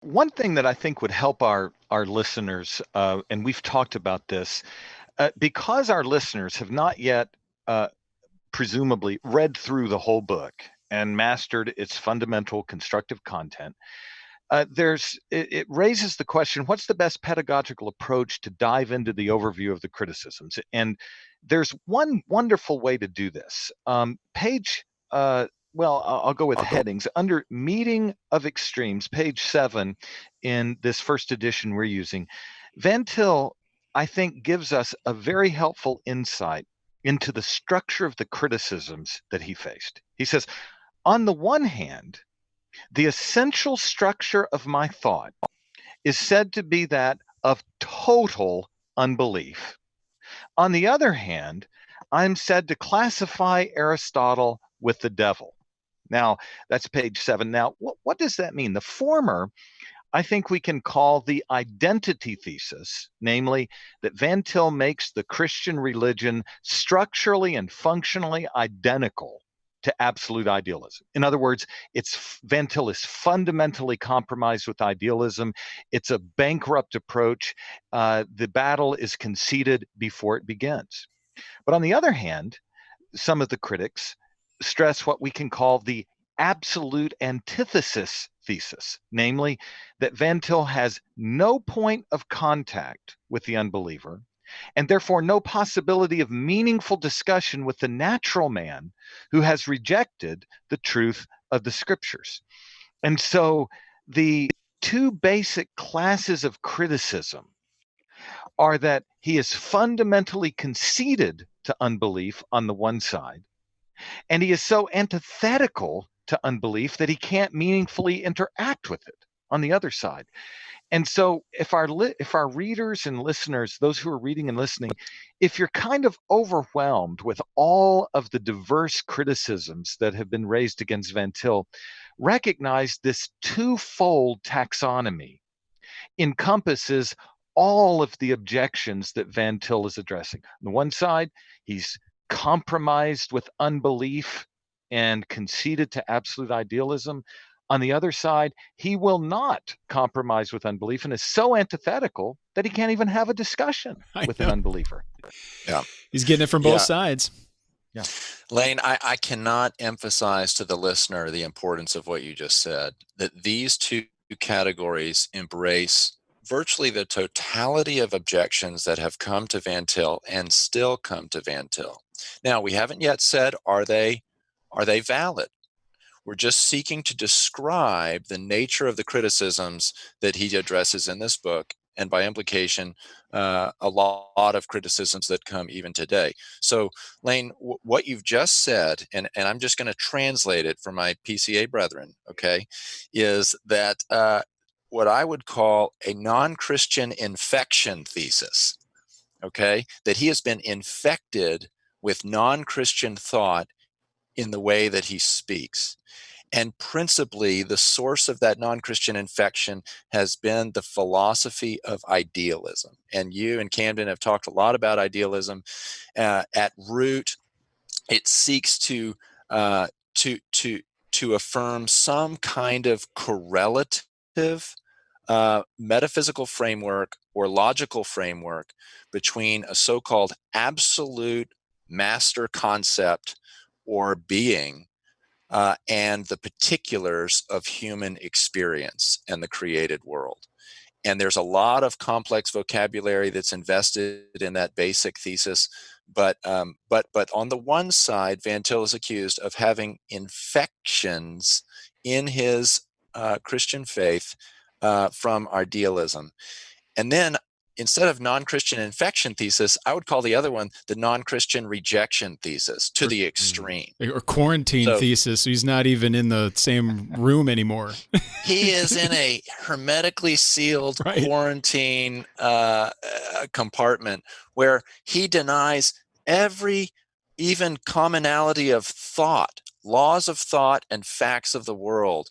One thing that I think would help our listeners, and we've talked about this, because our listeners have not yet uh, presumably read through the whole book and mastered its fundamental constructive content. It raises the question: what's the best pedagogical approach to dive into the overview of the criticisms? And there's one wonderful way to do this. Page well, I'll go with headings under Meeting of Extremes, page 7 in this first edition we're using. Van Til, I think, gives us a very helpful insight into the structure of the criticisms that he faced. He says, on the one hand, the essential structure of my thought is said to be that of total unbelief. On the other hand, I'm said to classify Aristotle with the devil. Now, that's page 7. Now, what does that mean? The former, I think we can call the identity thesis, namely that Van Til makes the Christian religion structurally and functionally identical to absolute idealism. In other words, Van Til is fundamentally compromised with idealism. It's a bankrupt approach. The battle is conceded before it begins. But on the other hand, some of the critics stress what we can call the absolute antithesis thesis, namely that Van Til has no point of contact with the unbeliever, and therefore no possibility of meaningful discussion with the natural man who has rejected the truth of the scriptures. And so the two basic classes of criticism are that he is fundamentally conceded to unbelief on the one side, and he is so antithetical to unbelief that he can't meaningfully interact with it on the other side. And so if our readers and listeners, those who are reading and listening, if you're kind of overwhelmed with all of the diverse criticisms that have been raised against Van Til, recognize this twofold taxonomy encompasses all of the objections that Van Til is addressing. On the one side, he's compromised with unbelief and conceded to absolute idealism. On the other side, he will not compromise with unbelief and is so antithetical that he can't even have a discussion with an unbeliever. Yeah. He's getting it from both sides. Yeah. Lane, I cannot emphasize to the listener the importance of what you just said, that these two categories embrace virtually the totality of objections that have come to Van Til and still come to Van Til. Now, we haven't yet said, are they valid? We're just seeking to describe the nature of the criticisms that he addresses in this book, and by implication, a lot of criticisms that come even today. So, Lane, what you've just said, and I'm just going to translate it for my PCA brethren, okay, is that what I would call a non-Christian infection thesis, okay, that he has been infected with non-Christian thought in the way that he speaks. And principally, the source of that non-Christian infection has been the philosophy of idealism. And you and Camden have talked a lot about idealism. At root, it seeks to affirm some kind of correlative metaphysical framework or logical framework between a so-called absolute master concept or being and the particulars of human experience and the created world. And there's a lot of complex vocabulary that's invested in that basic thesis. But on the one side, Van Til is accused of having infections in his Christian faith from idealism. And then instead of non-Christian infection thesis, I would call the other one the non-Christian rejection thesis to the extreme. Or quarantine thesis. So he's not even in the same room anymore. He is in a hermetically sealed quarantine compartment where he denies every even commonality of thought, laws of thought and facts of the world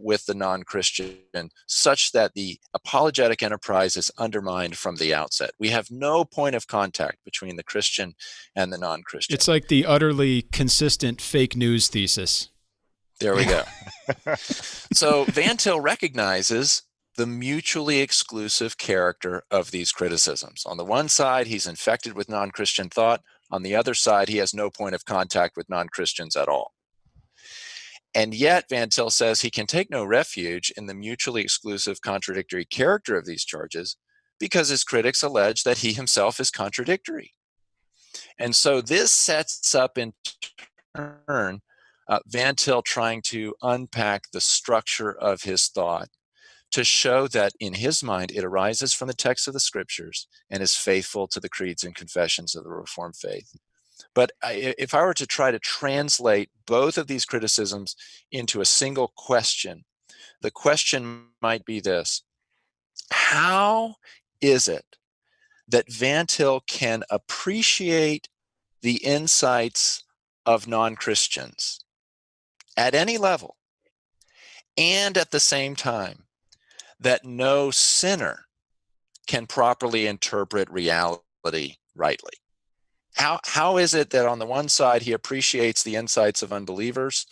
with the non-Christian, such that the apologetic enterprise is undermined from the outset. We have no point of contact between the Christian and the non-Christian. It's like the utterly consistent fake news thesis. There we go. So Van Til recognizes the mutually exclusive character of these criticisms. On the one side, he's infected with non-Christian thought. On the other side, he has no point of contact with non-Christians at all. And yet, Van Til says he can take no refuge in the mutually exclusive contradictory character of these charges because his critics allege that he himself is contradictory. And so this sets up in turn Van Til trying to unpack the structure of his thought to show that in his mind it arises from the text of the scriptures and is faithful to the creeds and confessions of the Reformed faith. But if I were to try to translate both of these criticisms into a single question, the question might be this: how is it that Van Til can appreciate the insights of non-Christians at any level, and at the same time that no sinner can properly interpret reality rightly? How is it that on the one side he appreciates the insights of unbelievers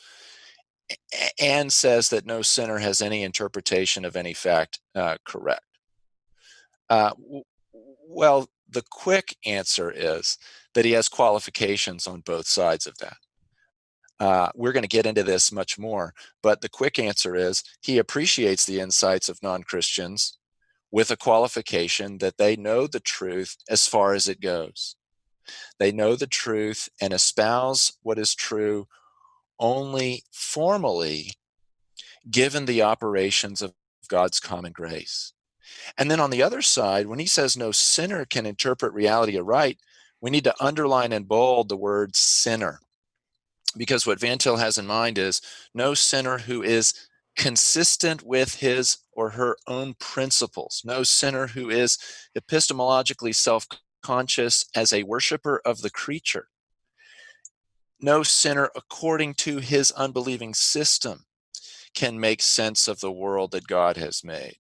and says that no sinner has any interpretation of any fact correct? Well, the quick answer is that he has qualifications on both sides of that. We're going to get into this much more, but the quick answer is he appreciates the insights of non-Christians with a qualification that they know the truth as far as it goes. They know the truth and espouse what is true only formally, given the operations of God's common grace. And then on the other side, when he says no sinner can interpret reality aright, we need to underline and bold the word sinner. Because what Van Til has in mind is no sinner who is consistent with his or her own principles, no sinner who is epistemologically self-conscious as a worshiper of the creature, no sinner according to his unbelieving system can make sense of the world that God has made.